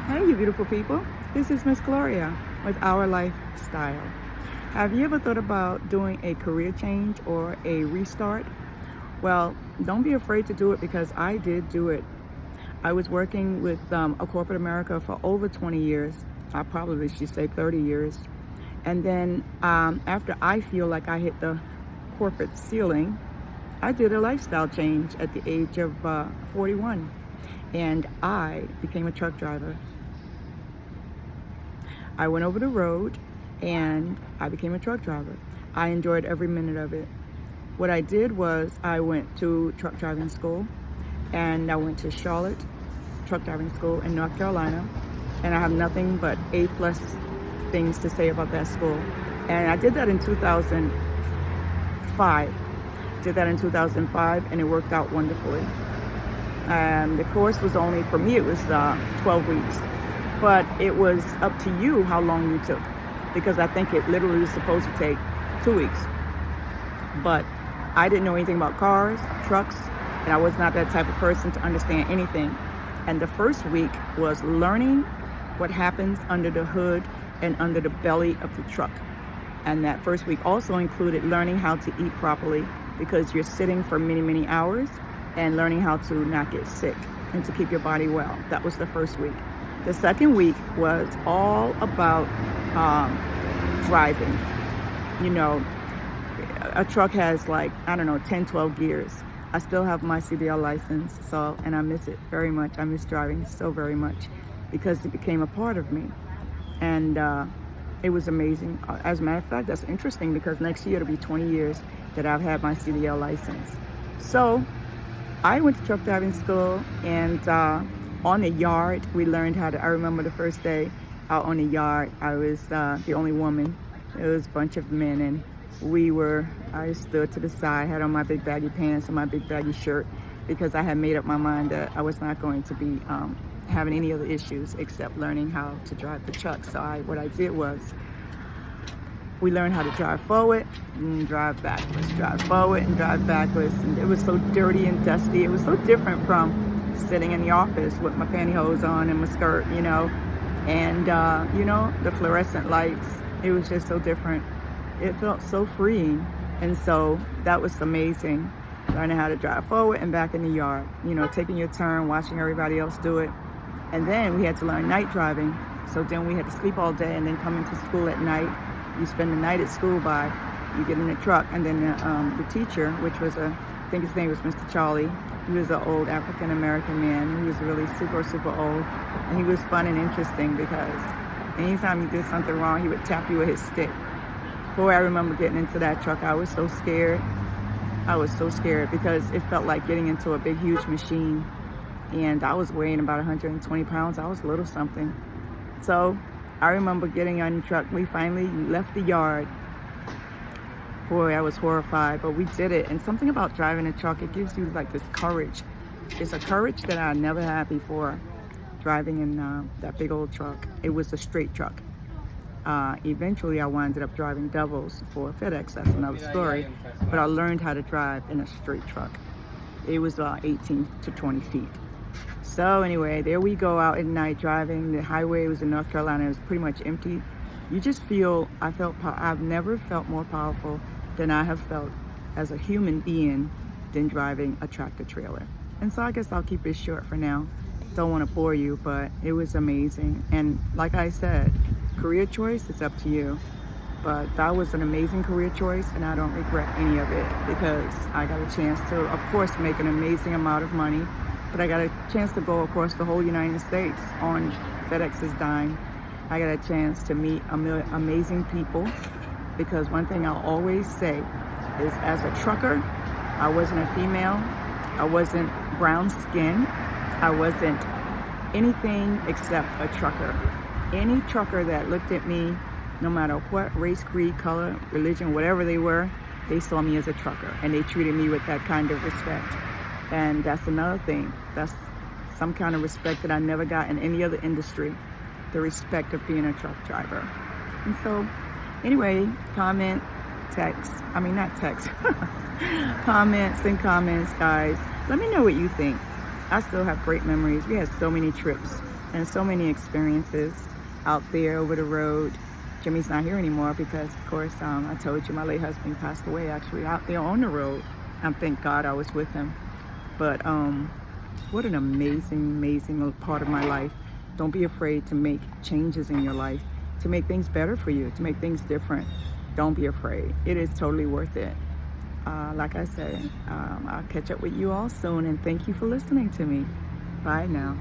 Hey, you beautiful people. This is Miss Gloria with Our Lifestyle. Have you ever thought about doing a career change or a restart? Well, don't be afraid to do it because I did do it. I was working with a corporate America for over 20 years. I probably should say 30 years. And then after I feel like I hit the corporate ceiling, I did a lifestyle change at the age of 41. And I became a truck driver. I went over the road and I became a truck driver. I enjoyed every minute of it. What I did was I went to truck driving school, and I went to Charlotte truck driving school in North Carolina, and I have nothing but A+ things to say about that school. And I did that in 2005. And it worked out wonderfully. The course was only, for me, it was 12 weeks. But it was up to you how long you took, because I think it literally was supposed to take 2 weeks. But I didn't know anything about cars, trucks, and I was not that type of person to understand anything. And the first week was learning what happens under the hood and under the belly of the truck. And that first week also included learning how to eat properly, because you're sitting for many, many hours, and learning how to not get sick and to keep your body well. That was the first week. The second week was all about driving. You know, a truck has 10, 12 gears. I still have my CDL license, and I miss it very much. I miss driving so very much because it became a part of me. And it was amazing. As a matter of fact, that's interesting because next year it'll be 20 years that I've had my CDL license. So I went to truck driving school, and on the yard, we learned how to, I remember the first day out on the yard, I was the only woman. It was a bunch of men, and I stood to the side, had on my big baggy pants and my big baggy shirt, because I had made up my mind that I was not going to be having any other issues except learning how to drive the truck. So what I did was, we learned how to drive forward and drive backwards, drive forward and drive backwards. And it was so dirty and dusty. It was so different from sitting in the office with my pantyhose on and my skirt, and the fluorescent lights. It was just so different. It felt so freeing. And so that was amazing, learning how to drive forward and back in the yard, taking your turn, watching everybody else do it. And then we had to learn night driving. So then we had to sleep all day and then come into school at night. You spend the night at school you get in the truck, and then the teacher, which was I think his name was Mr. Charlie. He was an old African-American man. He was really super, super old. And he was fun and interesting because anytime you did something wrong, he would tap you with his stick. Boy, I remember getting into that truck. I was so scared. Because it felt like getting into a big, huge machine. And I was weighing about 120 pounds. I was a little something. So I remember getting on the truck. We finally left the yard. Boy, I was horrified, but we did it. And something about driving a truck, it gives you this courage. It's a courage that I never had before driving in that big old truck. It was a straight truck. Eventually, I wound up driving doubles for FedEx. That's another story. But I learned how to drive in a straight truck. It was 18 to 20 feet. So anyway, there we go out at night driving. The highway was in North Carolina. It was pretty much empty. You just I've never felt more powerful than I have felt as a human being than driving a tractor trailer. And so I guess I'll keep it short for now. Don't want to bore you, but it was amazing. And like I said, career choice is up to you. But that was an amazing career choice, and I don't regret any of it because I got a chance to, of course, make an amazing amount of money. But I got a chance to go across the whole United States on FedEx's dime. I got a chance to meet amazing people, because one thing I'll always say is, as a trucker, I wasn't a female, I wasn't brown skin, I wasn't anything except a trucker. Any trucker that looked at me, no matter what race, creed, color, religion, whatever they were, they saw me as a trucker, and they treated me with that kind of respect. And that's another thing. That's some kind of respect that I never got in any other industry. The respect of being a truck driver. And so, anyway, comment, comments, guys. Let me know what you think. I still have great memories. We had so many trips and so many experiences out there over the road. Jimmy's not here anymore because, of course, I told you my late husband passed away actually out there on the road. Thank God I was with him. But what an amazing part of my life. Don't be afraid to make changes in your life, to make things better for you, to make things different. Don't be afraid. It is totally worth it. Like I said, I'll catch up with you all soon, and thank you for listening to me. Bye now.